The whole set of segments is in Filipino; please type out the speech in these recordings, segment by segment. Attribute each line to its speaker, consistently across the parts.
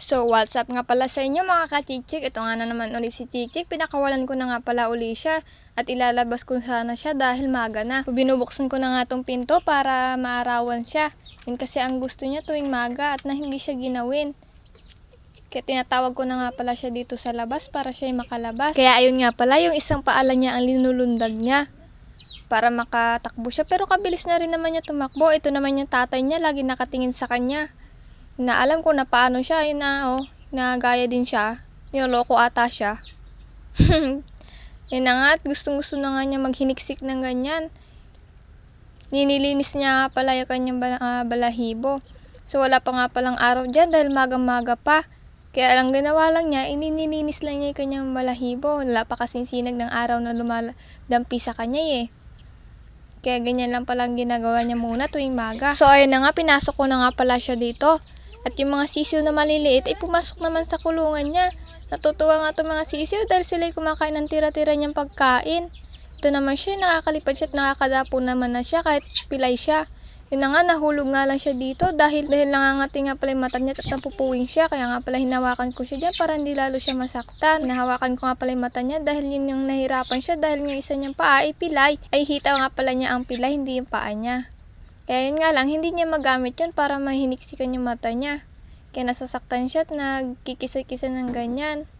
Speaker 1: So, what's up nga pala sa inyo mga ka-chichik? Ito nga na naman ulit si Chichik. Pinakawalan ko na nga pala uli siya at ilalabas ko sana siya dahil maga na. Binubuksan ko na nga tong pinto para maarawan siya. Yun kasi ang gusto niya tuwing maga at na hindi siya ginawin. Kaya tinatawag ko na nga pala siya dito sa labas para siya makalabas. Kaya ayun nga pala, yung isang paalan niya ang linulundag niya para makatakbo siya. Pero kabilis na rin naman niya tumakbo. Ito naman yung tatay niya, lagi nakatingin sa kanya. Na alam ko na paano siya, nagaya din siya. Niloloko ata siya. Yan na nga, at gustong-gusto na nga niya maghiniksik ng ganyan. Nililinis niya nga pala yung kanyang balahibo. So wala pa nga palang araw dyan dahil magang-maga pa. Kaya lang ginawa lang niya, inililinis lang niya yung kanyang balahibo. Wala pa kasing sinag ng araw na lumadampi sa kanya Kaya ganyan lang palang ginagawa niya muna tuwing maga. So ayun na nga, pinasok ko na nga pala siya dito. At yung mga sisiw na maliliit ay pumasok naman sa kulungan niya. Natutuwa nga itong mga sisiw dahil sila ay kumakain ng tira-tira niyang pagkain. Ito naman siya, nakakalipad siya at nakakadapo naman na siya kahit pilay siya. Yun na nga, nahulog nga lang siya dito dahil nangangati nga pala yung mata niya at napupuwing siya. Kaya nga pala hinawakan ko siya dyan para hindi lalo siya masaktan. Nahawakan ko nga pala yung mata niya dahil yun yung nahirapan siya dahil yung isa niyang paa ay pilay. Ay hita nga pala niya ang pilay, hindi yung paa niya. Kaya yun nga lang, hindi niya magamit yun para mahiniksikan yung mata niya. Kaya nasasaktan siya at nagkikisa-kisa ng ganyan.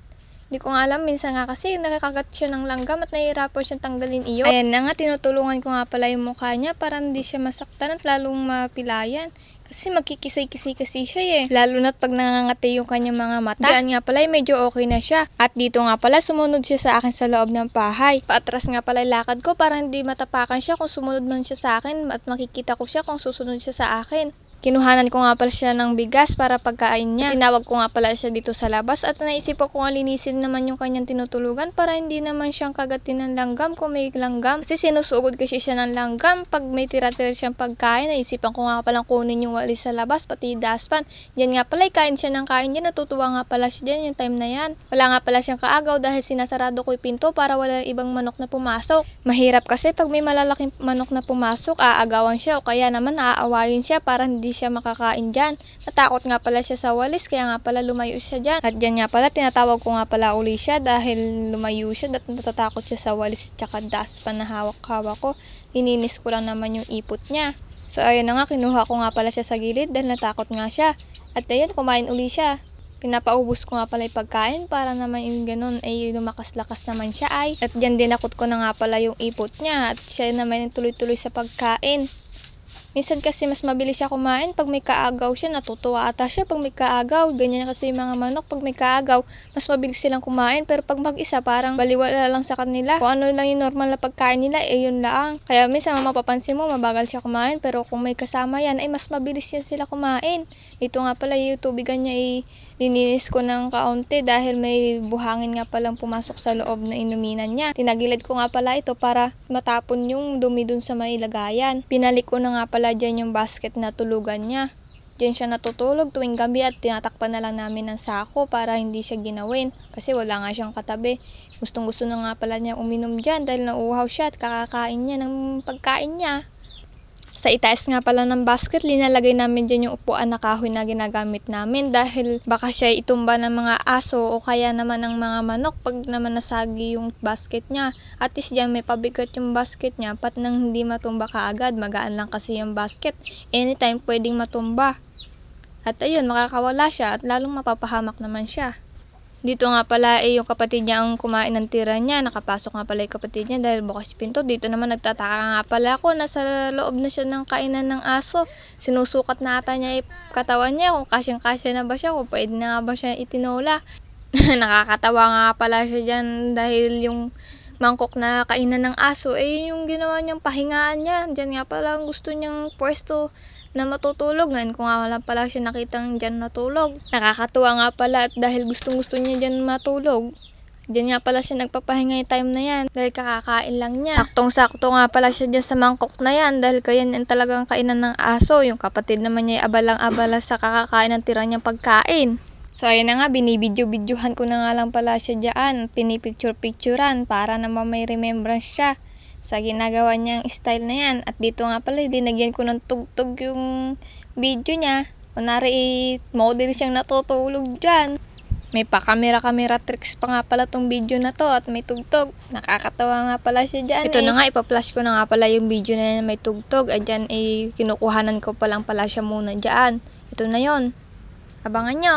Speaker 1: Hindi ko nga alam, minsan nga kasi nakakagat siya ng langgam at nahihirapan siyang tanggalin iyon. Ayan na nga, tinutulungan ko nga pala yung mukha niya para hindi siya masaktan at lalong mapilayan. Kasi magkikisay-kisay kasi siya Lalo na't pag nangangati yung kanyang mga mata. Diyan nga pala medyo okay na siya. At dito nga pala sumunod siya sa akin sa loob ng bahay. Paatras nga pala lakad ko para hindi matapakan siya kung sumunod man siya sa akin at makikita ko siya kung susunod siya sa akin. Kinuhanan ko nga pala siya ng bigas para pagkain niya. Tinawag ko nga pala siya dito sa labas at naisip ko kung linisin naman yung kanyang tinutulugan para hindi naman siyang kagatin ng langgam kung may langgam. Kasi sinusugod kasi siya ng langgam pag may tira-tira siyang pagkain. Naisipan ko nga palang kunin yung walis sa labas pati daspan. Yan nga pala, kain siya ng kain dyan. Natutuwa nga pala siya dyan yung time na yan. Wala nga pala siyang kaagaw dahil sinasarado ko yung pinto para wala ibang manok na pumasok. Mahirap kasi pag may malalaking manok na pumasok, aagawan siya o kaya naman aaawayin siya para hindi siya makakain dyan. Natakot nga pala siya sa walis kaya nga pala lumayo siya dyan. At dyan nga pala tinatawag ko nga pala uli siya dahil lumayo siya at natatakot siya sa walis tsaka daspan na hawak-hawak ko. Ininis ko lang naman yung ipot niya. So ayun na nga, kinuha ko nga pala siya sa gilid dahil natakot nga siya. At ayun, kumain uli siya. Pinapaubos ko nga pala yung pagkain para naman yung ganun ay lumakas-lakas naman siya At dyan dinakot ko na nga pala yung ipot niya at siya naman tuloy-tuloy sa pagkain. Minsan kasi mas mabilis siya kumain pag may kaagaw siya, natutuwa ata siya pag may kaagaw. Ganyan kasi yung mga manok, pag may kaagaw, mas mabilis silang kumain. Pero pag mag-isa, parang baliwala lang sa kanila. Kung ano lang yung normal na pagkain nila, yun lang. Kaya minsan mapapansin mo, mabagal siya kumain. Pero kung may kasama yan, ay mas mabilis yan sila kumain. Ito nga pala yung tubigan niya, lininis ko ng kaunti dahil may buhangin nga palang pumasok sa loob na inuminan niya. Tinagilid ko nga pala ito para matapon yung dumi dun sa may lagayan. Pinalik ko na nga pala dyan yung basket na tulugan niya. Diyan siya natutulog tuwing gabi at tinatakpan na lang namin ng sako para hindi siya ginawin kasi wala nga siyang katabi. Gustong-gusto na nga pala niya uminom dyan dahil nauuhaw siya at kakakain niya ng pagkain niya. Sa itaas nga pala ng basket, linalagay namin dyan yung upuan na kahoy na ginagamit namin dahil baka siya itumba ng mga aso o kaya naman ng mga manok pag naman nasagi yung basket niya. At least dyan may pabigat yung basket niya pat nang hindi matumba kaagad. Magaan lang kasi yung basket. Anytime pwedeng matumba. At ayun, makakawala siya at lalong mapapahamak naman siya. Dito nga pala yung kapatid niya ang kumain ng tira niya. Nakapasok nga pala yung kapatid niya dahil bukas yung pinto. Dito naman nagtataka nga pala ako. Nasa loob na siya ng kainan ng aso. Sinusukat na ata niya yung katawan niya kung kasyang-kasya na ba siya, kung pwede na nga ba siya itinola. Nakakatawa nga pala siya dyan dahil yung mangkok na kainan ng aso, yun yung ginawa niyang pahingaan niya. Diyan nga pala gusto niyang pwesto na matutulog. Ngayon ko nga wala pala siya nakitang dyan natulog. Nakakatuwa nga pala at dahil gustong-gusto niya dyan matulog, dyan nga pala siya nagpapahinga yung time na yan dahil kakakain lang niya. Saktong-sakto nga pala siya dyan sa mangkok na yan dahil kaya yan talagang kainan ng aso. Yung kapatid naman niya ay abalang-abala sa kakakain ng tira niyang pagkain. So ayun na nga, binibidyo-videohan ko na nga lang pala siya dyan. Pinipicture-picturean para naman may remembrance siya sa ginagawa niyang style na yan. At dito nga pala, dinagyan ko ng tugtog yung video niya Kunwari, model siyang natutulog dyan. May pa-camera tricks pa nga pala tong video na to at may tugtog. Nakakatawa nga pala siya dyan. Ito na nga, ipa-flash ko na nga pala yung video na yan may tugtog. Andyan, kinukuhanan ko pa lang pala siya muna dyan. Ito na yon. Abangan nyo.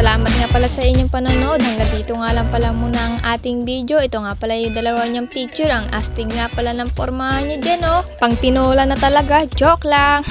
Speaker 1: Salamat nga pala sa inyong panonood. Hanggang dito nga lang pala muna ang ating video. Ito nga pala yung dalawa niyang picture. Ang astig nga pala ng pormahan niya dyan, oh. Pang tinola na talaga. Joke lang.